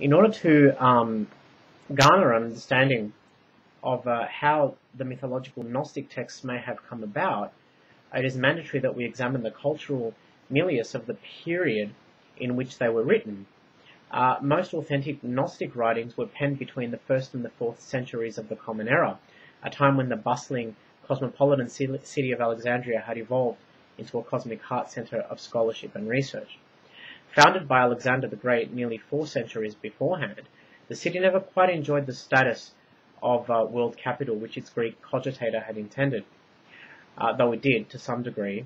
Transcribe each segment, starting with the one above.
In order to garner an understanding of how the mythological Gnostic texts may have come about, it is mandatory that we examine the cultural milieu of the period in which they were written. Most authentic Gnostic writings were penned between the 1st and the 4th centuries of the Common Era, a time when the bustling cosmopolitan city of Alexandria had evolved into a cosmic heart center of scholarship and research. Founded by Alexander the Great nearly 4 centuries beforehand, the city never quite enjoyed the status of world capital which its Greek cogitator had intended, though it did, to some degree,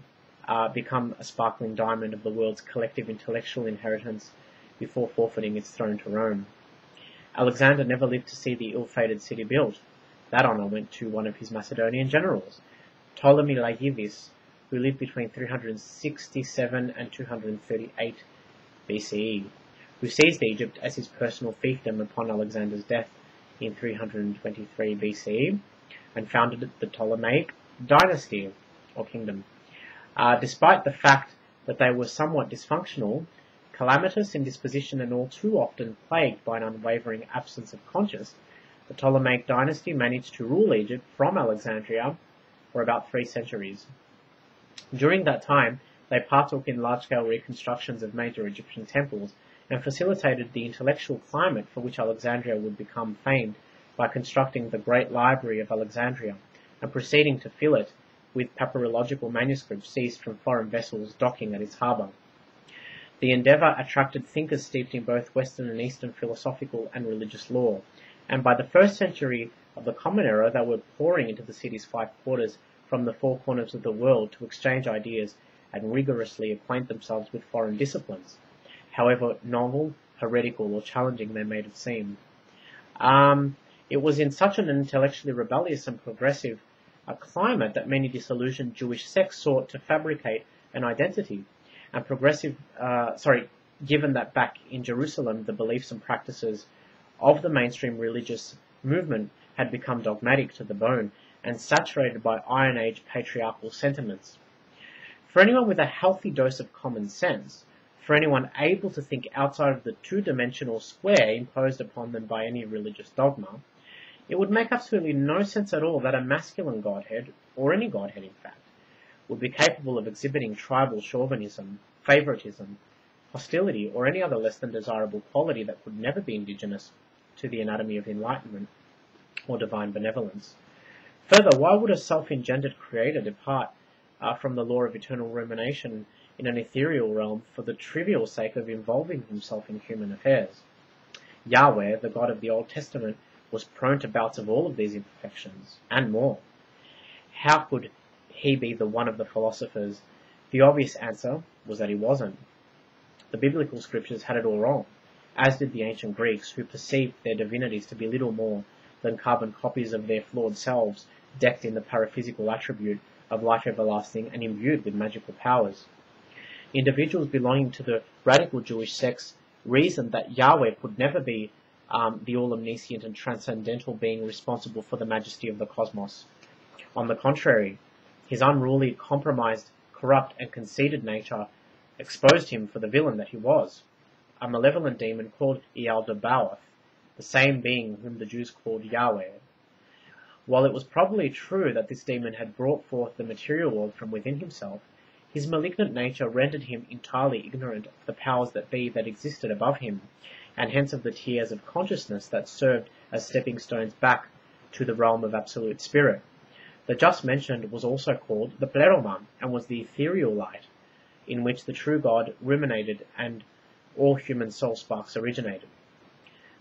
become a sparkling diamond of the world's collective intellectual inheritance before forfeiting its throne to Rome. Alexander never lived to see the ill-fated city built. That honour went to one of his Macedonian generals, Ptolemy Laïvis, who lived between 367 and 238 BCE, who seized Egypt as his personal fiefdom upon Alexander's death in 323 BCE and founded the Ptolemaic dynasty or kingdom. Despite the fact that they were somewhat dysfunctional, calamitous in disposition and all too often plagued by an unwavering absence of conscience, the Ptolemaic dynasty managed to rule Egypt from Alexandria for about 3 centuries. During that time, they partook in large-scale reconstructions of major Egyptian temples and facilitated the intellectual climate for which Alexandria would become famed by constructing the Great Library of Alexandria and proceeding to fill it with papyrological manuscripts seized from foreign vessels docking at its harbour. The endeavour attracted thinkers steeped in both Western and Eastern philosophical and religious lore, and by the 1st century of the Common Era they were pouring into the city's 5 quarters from the 4 corners of the world to exchange ideas and rigorously acquaint themselves with foreign disciplines, however novel, heretical, or challenging they may have seemed. It was in such an intellectually rebellious and progressive climate that many disillusioned Jewish sects sought to fabricate an identity, and given that back in Jerusalem the beliefs and practices of the mainstream religious movement had become dogmatic to the bone and saturated by Iron Age patriarchal sentiments. For anyone with a healthy dose of common sense, for anyone able to think outside of the two-dimensional square imposed upon them by any religious dogma, it would make absolutely no sense at all that a masculine godhead, or any godhead in fact, would be capable of exhibiting tribal chauvinism, favoritism, hostility, or any other less than desirable quality that could never be indigenous to the anatomy of enlightenment or divine benevolence. Further, why would a self-engendered creator depart from the law of eternal rumination in an ethereal realm for the trivial sake of involving himself in human affairs? Yahweh, the God of the Old Testament, was prone to bouts of all of these imperfections, and more. How could he be the one of the philosophers? The obvious answer was that he wasn't. The biblical scriptures had it all wrong, as did the ancient Greeks, who perceived their divinities to be little more than carbon copies of their flawed selves, decked in the paraphysical attribute of life everlasting and imbued with magical powers. Individuals belonging to the radical Jewish sects reasoned that Yahweh could never be the all-omniscient and transcendental being responsible for the majesty of the cosmos. On the contrary, his unruly, compromised, corrupt, and conceited nature exposed him for the villain that he was, a malevolent demon called Ealdabaoth, the same being whom the Jews called Yahweh. While it was probably true that this demon had brought forth the material world from within himself, his malignant nature rendered him entirely ignorant of the powers that be that existed above him, and hence of the tiers of consciousness that served as stepping stones back to the realm of absolute spirit. The just mentioned was also called the Pleroma, and was the ethereal light, in which the true God ruminated and all human soul sparks originated.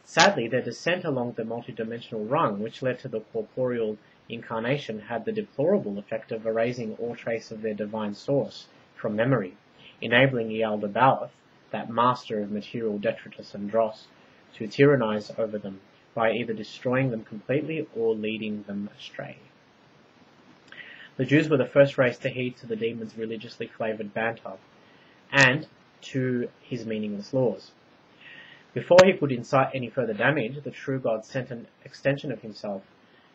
Sadly, their descent along the multidimensional rung, which led to the corporeal incarnation, had the deplorable effect of erasing all trace of their divine source from memory, enabling Ealdabaoth, that master of material detritus and dross, to tyrannize over them by either destroying them completely or leading them astray. The Jews were the first race to heed to the demon's religiously flavoured banter, and to his meaningless laws. Before he could incite any further damage, the true God sent an extension of himself,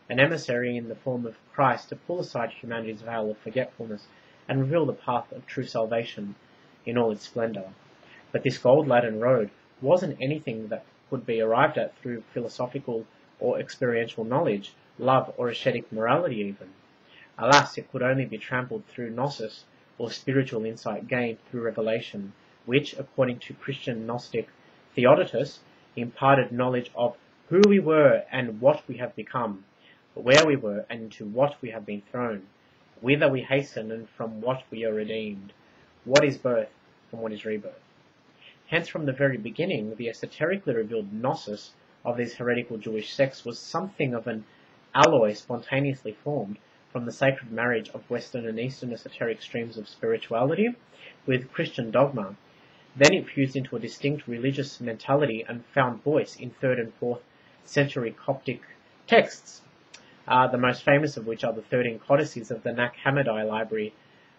an emissary in the form of Christ, to pull aside humanity's veil of forgetfulness and reveal the path of true salvation in all its splendour. But this gold-laden road wasn't anything that could be arrived at through philosophical or experiential knowledge, love, or ascetic morality even. Alas, it could only be trampled through gnosis, or spiritual insight gained through revelation, which, according to Christian Gnostic Theodotus, imparted knowledge of who we were and what we have become, where we were and into what we have been thrown, whither we hasten and from what we are redeemed, what is birth and what is rebirth. Hence, from the very beginning, the esoterically revealed gnosis of these heretical Jewish sects was something of an alloy spontaneously formed from the sacred marriage of Western and Eastern esoteric streams of spirituality with Christian dogma. Then it fused into a distinct religious mentality and found voice in 3rd and 4th century Coptic texts, the most famous of which are the 13 codices of the Nag Hammadi library,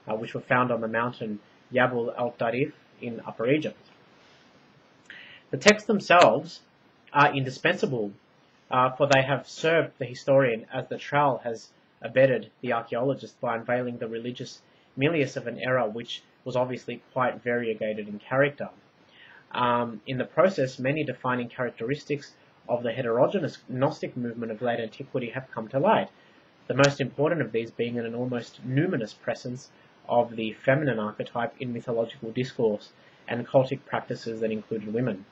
which were found on the mountain Jabal al-Tarif in Upper Egypt. The texts themselves are indispensable, for they have served the historian as the trowel has abetted the archaeologist by unveiling the religious milieu of an era which was obviously quite variegated in character. In the process, many defining characteristics of the heterogeneous Gnostic movement of late antiquity have come to light, the most important of these being an almost numinous presence of the feminine archetype in mythological discourse and cultic practices that included women.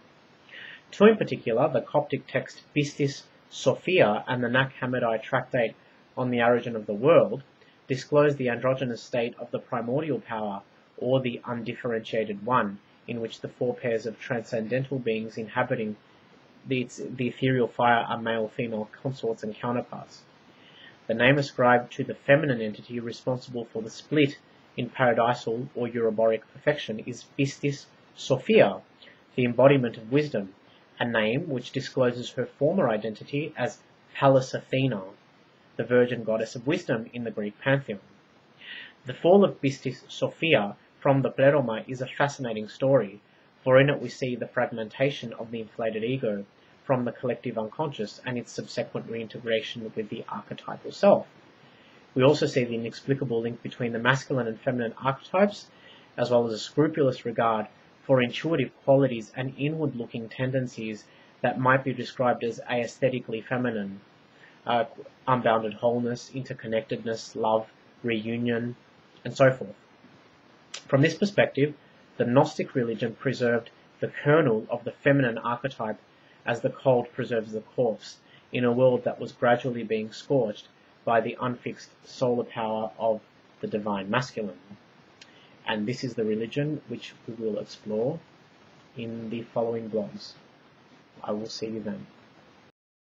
Two in particular, the Coptic text Pistis Sophia and the Nag Hammadi tractate on the origin of the world, disclose the androgynous state of the primordial power, or the undifferentiated one, in which the 4 pairs of transcendental beings inhabiting the ethereal fire are male-female consorts and counterparts. The name ascribed to the feminine entity responsible for the split in paradisal or Euroboric perfection is Pistis Sophia, the embodiment of wisdom, a name which discloses her former identity as Pallas Athena, the virgin goddess of wisdom in the Greek pantheon. The fall of Pistis Sophia from the Pleroma is a fascinating story, for in it we see the fragmentation of the inflated ego from the collective unconscious and its subsequent reintegration with the archetypal self. We also see the inexplicable link between the masculine and feminine archetypes, as well as a scrupulous regard for intuitive qualities and inward-looking tendencies that might be described as aesthetically feminine, unbounded wholeness, interconnectedness, love, reunion, and so forth. From this perspective, the Gnostic religion preserved the kernel of the feminine archetype as the cold preserves the corpse in a world that was gradually being scorched by the unfixed solar power of the divine masculine. And this is the religion which we will explore in the following blogs. I will see you then.